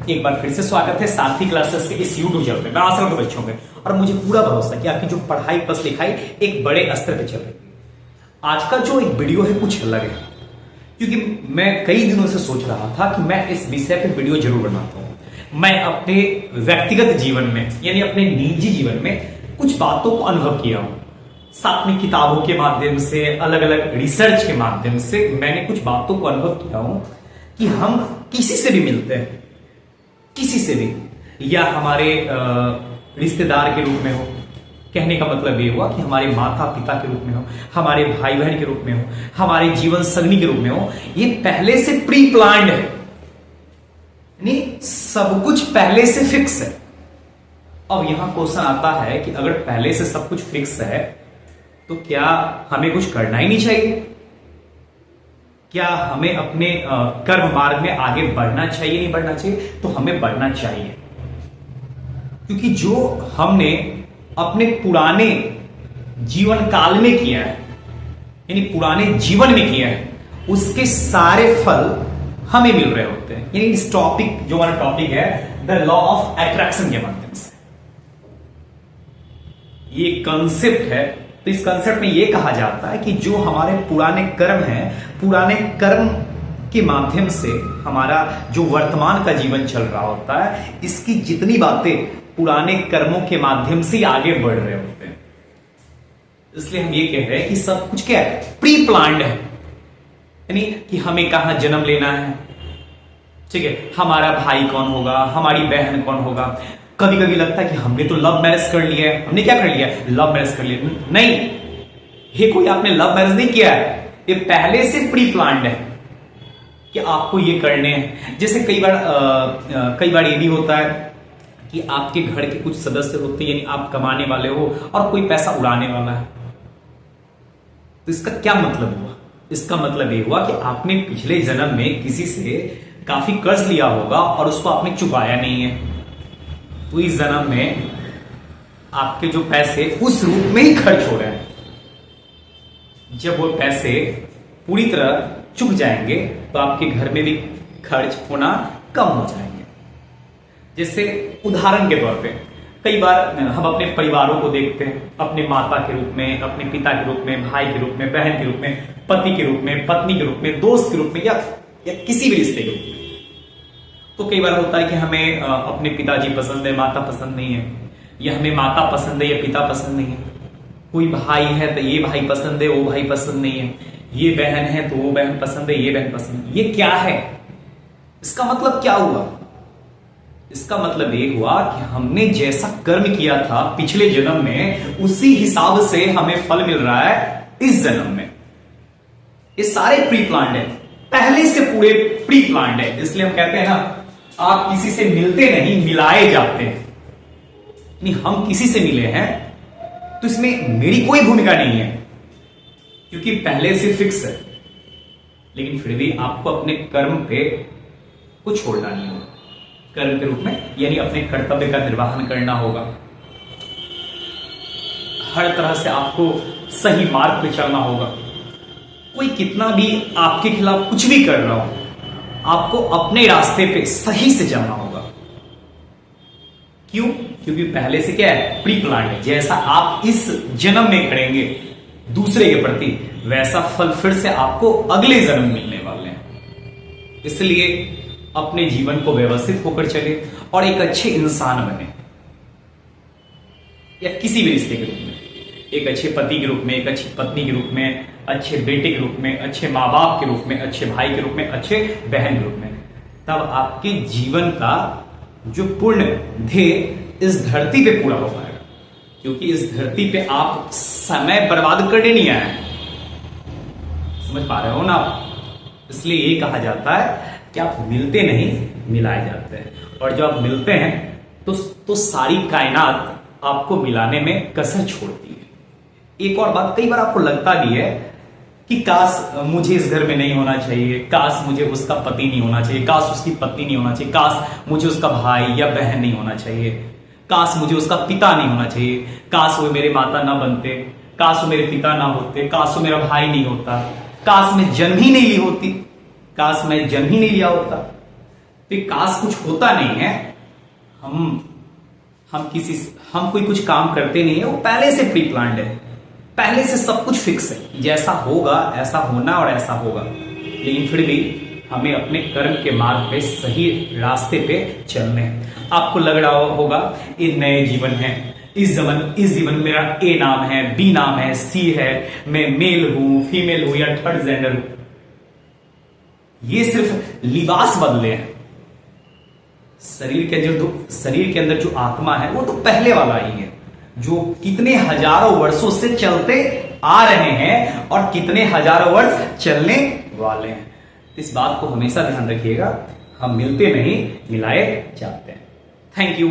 एक बार फिर से स्वागत है साथी क्लासेस के इस यूट्यूब चैनल पे। मैं आशा करता हूं बच्चों में और मुझे पूरा भरोसा है कि आपकी जो पढ़ाई प्लस लिखाई एक बड़े स्तर पे चल रही है। आज का जो एक वीडियो है कुछ अलग है, क्योंकि मैं कई दिनों से सोच रहा था कि मैं इस विषय पे वीडियो जरूर बनाता हूं। मैं अपने व्यक्तिगत जीवन में यानी अपने निजी जीवन में कुछ बातों को अनुभव किया हूं, साथ में किताबों के माध्यम से, अलग अलग रिसर्च के माध्यम से मैंने कुछ बातों को अनुभव किया हूं कि हम किसी से भी मिलते हैं, किसी से भी, या हमारे रिश्तेदार के रूप में हो, कहने का मतलब ये हुआ कि हमारे माता पिता के रूप में हो, हमारे भाई बहन के रूप में हो, हमारे जीवन संगी के रूप में हो, ये पहले से प्री प्लान्ड है, यानी सब कुछ पहले से फिक्स है। अब यहां क्वेश्चन आता है कि अगर पहले से सब कुछ फिक्स है तो क्या हमें कुछ करना ही नहीं चाहिए? क्या हमें अपने कर्म मार्ग में आगे बढ़ना चाहिए, नहीं बढ़ना चाहिए? तो हमें बढ़ना चाहिए, क्योंकि जो हमने अपने पुराने जीवन काल में किया है, यानी पुराने जीवन में किया है, उसके सारे फल हमें मिल रहे होते हैं। यानी इस टॉपिक, जो हमारा टॉपिक है द लॉ ऑफ अट्रैक्शन के माध्यम से, ये कंसेप्ट है। तो इस कंसेप्ट में यह कहा जाता है कि जो हमारे पुराने कर्म हैं, पुराने कर्म के माध्यम से हमारा जो वर्तमान का जीवन चल रहा होता है, इसकी जितनी बातें पुराने कर्मों के माध्यम से आगे बढ़ रहे होते हैं। इसलिए हम ये कह रहे हैं कि सब कुछ क्या है, प्री प्लान्ड है, यानी कि हमें कहां जन्म लेना है, ठीक है, हमारा भाई कौन होगा, हमारी बहन कौन होगा। कभी कभी लगता है कि हमने तो लव मैरिज कर लिया है। हमने क्या कर लिया? लव मैरिज कर लिया। नहीं, ये कोई आपने लव मैरिज नहीं किया है, ये पहले से प्री प्लान्ड है कि आपको ये करने हैं। जैसे कई बार ये भी होता है कि आपके घर के कुछ सदस्य होते हैं, यानी आप कमाने वाले हो और कोई पैसा उड़ाने वाला है। तो इसका क्या मतलब हुआ? इसका मतलब ये हुआ कि आपने पिछले जन्म में किसी से काफी कर्ज लिया होगा और उसको आपने चुकाया नहीं है, तो इस जन्म में आपके जो पैसे उस रूप में ही खर्च हो रहे हैं। जब वो पैसे पूरी तरह चुक जाएंगे तो आपके घर में भी खर्च होना कम हो जाएंगे। जैसे उदाहरण के तौर पे कई बार हम अपने परिवारों को देखते हैं, अपने माता के रूप में, अपने पिता के रूप में, भाई के रूप में, बहन के रूप में, पति के रूप में, पत्नी के रूप में, दोस्त के रूप में, या किसी भी रिश्ते के रूप में। तो कई बार होता है कि हमें अपने पिताजी पसंद है, माता पसंद नहीं है, या हमें माता पसंद है या पिता पसंद नहीं है। कोई भाई है तो ये भाई पसंद है, वो भाई पसंद नहीं है, ये बहन है तो वो बहन पसंद है, ये बहन पसंद है। ये क्या है? इसका मतलब क्या हुआ? इसका मतलब ये हुआ कि हमने जैसा कर्म किया था पिछले जन्म में, उसी हिसाब से हमें फल मिल रहा है इस जन्म में। ये सारे प्री प्लान्ड है, पहले से पूरे प्री प्लान्ड है। इसलिए हम कहते हैं ना, आप किसी से मिलते नहीं, मिलाए जाते हैं। नहीं, हम किसी से मिले हैं तो इसमें मेरी कोई भूमिका नहीं है, क्योंकि पहले से फिक्स है। लेकिन फिर भी आपको अपने कर्म पे कुछ छोड़ना नहीं होगा, कर्म के रूप में, यानी अपने कर्तव्य का निर्वहन करना होगा। हर तरह से आपको सही मार्ग पे चलना होगा। कोई कितना भी आपके खिलाफ कुछ भी कर रहा हो, आपको अपने रास्ते पे सही से चलना होगा। क्यों? क्योंकि पहले से क्या है, प्री प्लान्ड है। जैसा आप इस जन्म में करेंगे दूसरे के प्रति, वैसा फल फिर से आपको अगले जन्म मिलने वाले हैं। इसलिए अपने जीवन को व्यवस्थित होकर चले और एक अच्छे इंसान बने, या किसी भी रिश्ते के रूप में, एक अच्छे पति के रूप में, एक अच्छी पत्नी के रूप में, अच्छे बेटे के रूप में, अच्छे माँ बाप के रूप में, अच्छे भाई के रूप में, अच्छे बहन के रूप में। तब आपके जीवन का जो पूर्ण ध्येय इस धरती पे पूरा हो पाएगा, क्योंकि इस धरती पे आप समय बर्बाद करने नहीं आए हैं। समझ पा रहे हो ना आप? इसलिए ये कहा जाता है कि आप मिलते नहीं, मिलाए जाते हैं। और जब आप मिलते हैं तो सारी कायनात आपको मिलाने में कसर छोड़ती है। एक और बात, कई बार आपको लगता भी है कि काश मुझे इस घर में नहीं होना चाहिए, काश मुझे उसका पति नहीं होना चाहिए, काश उसकी पत्नी नहीं होना चाहिए, काश मुझे उसका भाई या बहन नहीं होना चाहिए, काश मुझे उसका पिता नहीं होना चाहिए, काश वो मेरे माता ना बनते, काश वो मेरे पिता ना होते, काश वो मेरा भाई नहीं होता, काश मैं जन्म ही नहीं ली होती, काश मैं जन्म ही नहीं लिया होता। विकास कुछ होता नहीं है, हम कोई कुछ काम करते नहीं है, वो पहले से प्री प्लान्ड है, पहले से सब कुछ फिक्स है, जैसा होगा ऐसा होना और ऐसा होगा। लेकिन फिर भी हमें अपने कर्म के मार्ग पे, सही रास्ते पे चलने हैं। आपको लग रहा होगा ये नए जीवन है, इस जीवन में मेरा ए नाम है, बी नाम है, सी है, मैं मेल हूं, फीमेल हूं या थर्ड जेंडर हूं। ये सिर्फ लिबास बदले हैं। शरीर के अंदर जो आत्मा है वो तो पहले वाला ही है, जो कितने हजारों वर्षों से चलते आ रहे हैं और कितने हजारों वर्ष चलने वाले हैं। इस बात को हमेशा ध्यान रखिएगा, हम मिलते नहीं, मिलाए जाते हैं। Thank you.